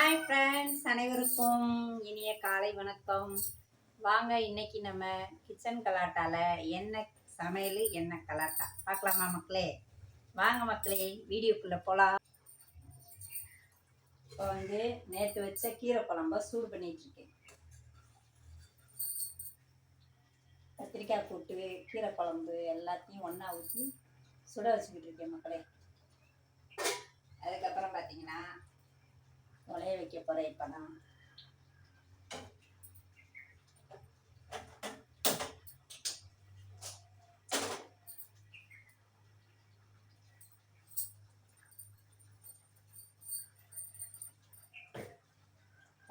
Hi friends, அனைவருக்கும் இனிய காலை வணக்கம். வாங்க இன்னைக்கு நம்ம கிச்சன் கலாட்டால என்ன சமையல் என்ன கலாட்டா பார்க்கலாமா மக்களே? வாங்க மக்களே, வீடியோக்குள்ளே போகலாம். இப்போ நேற்று வச்ச கீரை குழம்ப சூடு பண்ணிகிட்ருக்கேன். கத்திரிக்காய் கூட்டு, கீரை குழம்பு எல்லாத்தையும் ஒன்றா ஊற்றி சுட வச்சுக்கிட்டு இருக்கேன் மக்களே. அதுக்கப்புறம் பார்த்தீங்கன்னா உலைய வைக்க போகிறேன். இப்போ தான்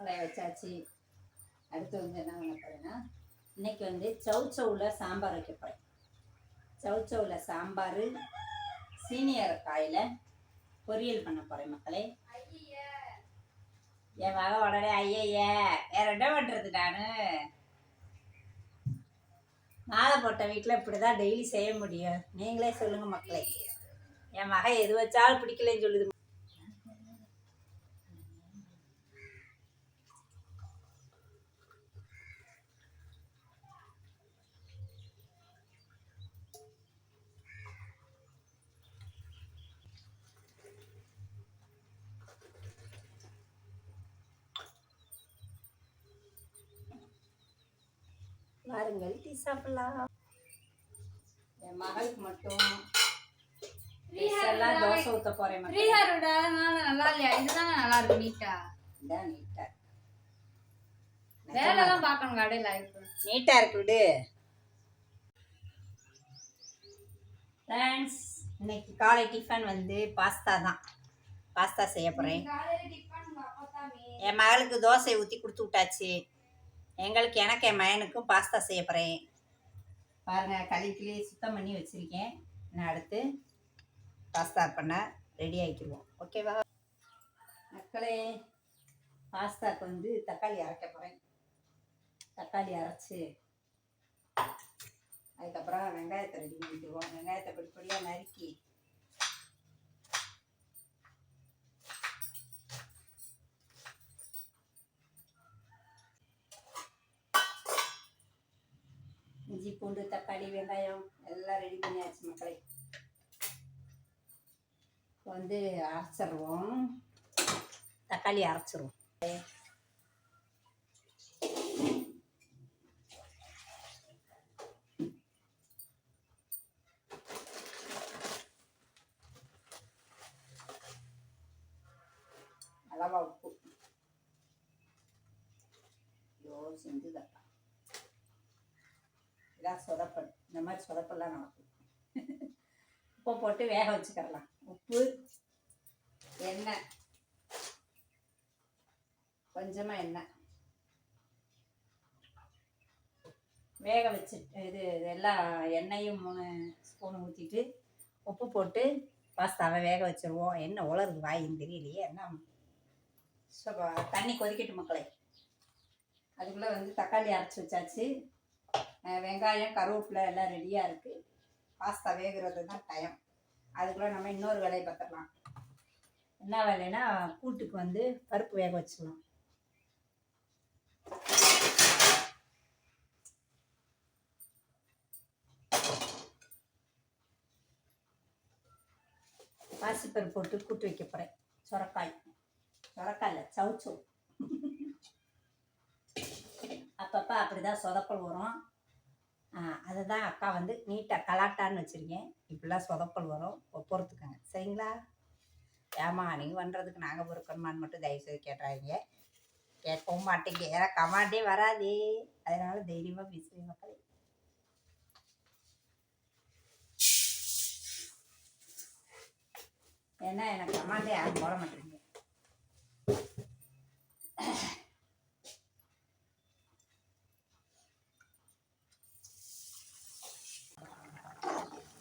உலைய வச்சாச்சு. அடுத்து என்ன பண்ண போகிறேன்னா, இன்னைக்கு சவுச்சவுல சாம்பார் வைக்க போகிறேன். சவுச்சவுல சாம்பார், சீனியரக்காயில் பொரியல் பண்ண போகிறேன் மக்களே. என் மக உடனே ஐய வேற என்ன பண்ணுறது, நான் மாலை போட்ட வீட்டில் இப்படி தான் டெய்லி செய்ய முடியும். நீங்களே சொல்லுங்கள் மக்களே. என் மக எது வச்சாலும் பிடிக்கலன்னு சொல்லுது. வாருங்கள், டீ சாப்பிடலாம். என் மகளுக்கு மட்டும் எல்லாம் தோசை ஊற்ற போறேன். நல்லா இல்லையா? இதுதாங்க நல்லா இருக்கு. நீட்டா நீட்டா வேலைலாம் பார்க்கணும். கடையில் நீட்டா இருக்கு. விடு ஃப்ரெண்ட்ஸ், இன்னைக்கு காலை டிஃபன் பாஸ்தா தான். பாஸ்தா செய்ய போறேன். என் மகளுக்கு தோசை ஊற்றி கொடுத்து விட்டாச்சு. எனக்கு என் மகனுக்கும் பாஸ்தா செய்ய போகிறேன். பாருங்கள், கழுவிக்கிளி சுத்தம் பண்ணி வச்சுருக்கேன். நான் அடுத்து பாஸ்தா பண்ண ரெடி ஆகிக்குவோம். ஓகேவா மக்களே? பாஸ்தாவுக்கு தக்காளி அரைக்க போகிறேன். தக்காளி அரைச்சி அதுக்கப்புறம் வெங்காயத்தை ரெடி பண்ணிக்குவோம். வெங்காயத்தை பொடியாக நறுக்கி இஞ்சி பூண்டு தக்காளி வெங்காயம் எல்லாம் ரெடி பண்ணியாச்சு மக்களே. அரைச்சிடுவோம். தக்காளி அரைச்சிருவோம். அளவா உப்பு செஞ்சுதான். இதான் சொதப்பல். இந்த மாதிரி சொதப்பல்லாம் நடக்கும். உப்பு போட்டு வேக வச்சுக்கலாம். உப்பு, எண்ணெய், கொஞ்சமாக எண்ணெய் வேக வச்சுட்டு எல்லாம் எண்ணெயும் 3 ஸ்பூன் ஊற்றிட்டு உப்பு போட்டு பாஸ்தாவை வேக வச்சுருவோம். என்ன உலருக்கு வாயின்னு தெரியலையே. என்ன தண்ணி கொதிக்கட்டும் மக்களே. அதுக்குள்ளே தக்காளி அரைச்சி வச்சாச்சு. வெங்காயம் கருவேப்பிலை எல்லாம் ரெடியாக இருக்குது. பாஸ்தா வேகிறது தான் டைம். அதுக்குள்ளே நம்ம இன்னொரு வேலையை பார்த்துக்கலாம். என்ன வேலைன்னா, கூட்டுக்கு பருப்பு வேக வச்சுக்கலாம். பாசிப்பருப்பு போட்டு கூட்டு வைக்க போகிறேன். சொரக்காய் இல்லை, சவுச்சவு. அப்பப்போ அப்படி தான் சொதப்பல் வரும். அதுதான் அக்கா நீட்டாக கலாட்டான்னு வச்சுருக்கேன். இப்படிலாம் சொதப்பல் வரும், பொறுத்துக்கங்க சரிங்களா? ஏமா நீங்கள் பண்ணுறதுக்கு நாங்கள் பொறுக்கணுமான்னு மட்டும் தயவுசெய்து கேட்டுறாங்க. கேட்கவும் மாட்டேங்க. ஏன்னா கமாண்டே வராதே. அதனால தைரியமாக பேசுவேன் மக்கள். ஏன்னா எனக்கு கமாண்டே யாரும் போட மாட்டேங்க.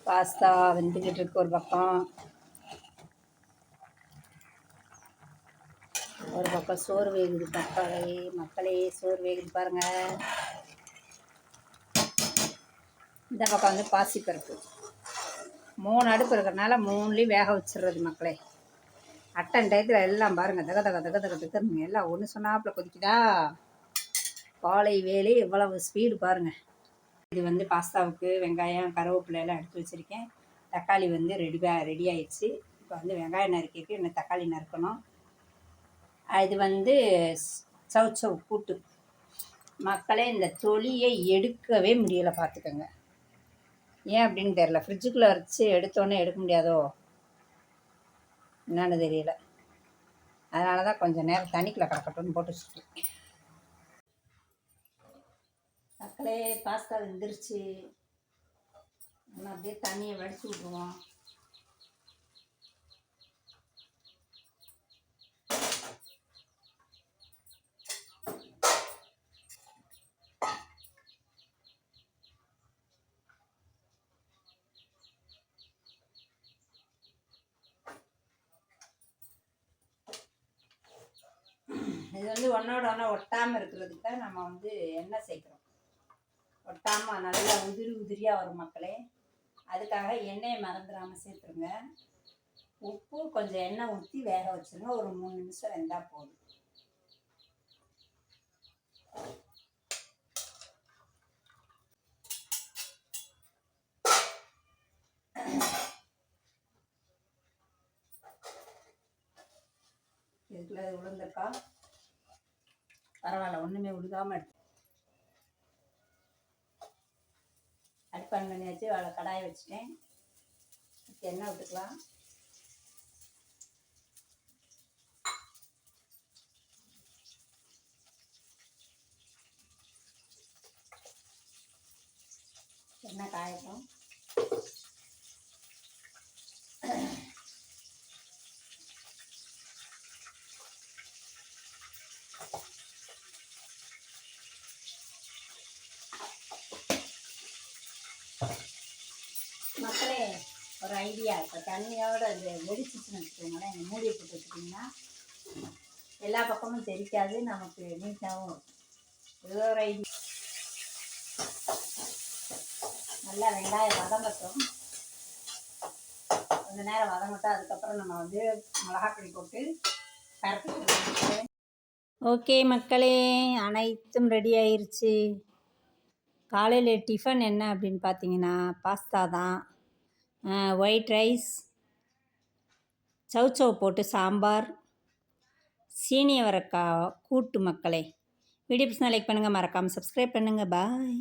பாஸ்தா வெந்துக்கிட்டு இருக்கு. ஒரு பக்கம் சோறு வேகுது. மக்களே சோறு வேகுது பாருங்க. இந்த பக்கம் பாசிப்பருப்பு. 3 அடுப்பு இருக்கிறதுனால 3லையும் வேக வச்சிடுறது மக்களே. அட்டன் டயத்தில் எல்லாம் பாருங்கள் தக தக தக தக தகன்னு எல்லாம் ஒன்று சொன்னாப்புல கொதிக்குதா. பாலை வேலை எவ்வளவு ஸ்பீடு பாருங்கள். இது வந்து பாஸ்தாவுக்கு வெங்காயம் கருவேப்பிலை எல்லாம் எடுத்து வச்சுருக்கேன். தக்காளி வந்து ரெடி ஆயிடுச்சு. இப்போ வந்து வெங்காயம் நறுக்கிட்டு இன்னும் தக்காளி நறுக்கணும். இது வந்து சவுச்சவ் கூட்டு மக்களே. இந்த தொலியை எடுக்கவே முடியலை பார்த்துக்கோங்க. ஏன் அப்படின்னு தெரியல. ஃப்ரிட்ஜுக்குள்ளே வச்சு எடுத்தோன்னே எடுக்க முடியாதோ என்னன்னு தெரியல. அதனால தான் கொஞ்சம் நேரம் தண்ணிக்குள்ளே கிடக்கட்டும்னு போட்டு வச்சுருக்கேன். மக்களே பாஸ்தா வெந்துருச்சு. நம்ம அப்படியே தண்ணியை வடித்து விட்ருவோம். இது வந்து ஒன்றோட ஒன்றா ஒட்டாமல் இருக்கிறதுக்கு நம்ம வந்து எண்ணெய் சேர்க்குறோம். ஒட்டாமல் நல்லா உதிரியாக வரும் மக்களே. அதுக்காக எண்ணெயை மறந்துடாமல் சேர்த்துருங்க. உப்பு கொஞ்சம் எண்ணெய் ஊற்றி வேக வச்சுருங்க. ஒரு 3 நிமிஷம் வெந்தால் போதும். இதுக்குள்ள உளுந்திருக்கா பரவாயில்ல, ஒன்றுமே உழுகாமல் எடுத்து அடுப்பான் பண்ணியாச்சு. அவளை கடாயை வச்சுட்டேன். எண்ணெய் விட்டுக்கலாம். எண்ணெய் காயட்டும். மக்களே ஒரு ஐடியா. இப்போ தண்ணியோட அது வெடிச்சிச்சுன்னு வச்சுக்கோங்களேன். இந்த மூடியை போட்டு வச்சுட்டிங்கன்னா எல்லா பக்கமும் தெரிக்காது, நமக்கு நீட்டாகவும் இருக்கும். இது ஒரு ஐடியா. நல்லா வெங்காயம் வதங்கட்டும். கொஞ்ச நேரம் வதங்கட்டும். அதுக்கப்புறம் நம்ம வந்து மிளகாப்பொடி போட்டு பரப்பி. ஓகே மக்களே, அனைத்தும் ரெடி ஆயிடுச்சு. காலையில் டிஃபன் என்ன அப்படின்னு பார்த்தீங்கன்னா பாஸ்தா தான். ஒயிட் ரைஸ், சவுச்சவ் போட்டு சாம்பார், சீனி அவரைக்காய் கூட்டு. மக்களே வீடியோ பிடிச்சா லைக் பண்ணுங்கள், மறக்காமல் சப்ஸ்கிரைப் பண்ணுங்கள். பாய்.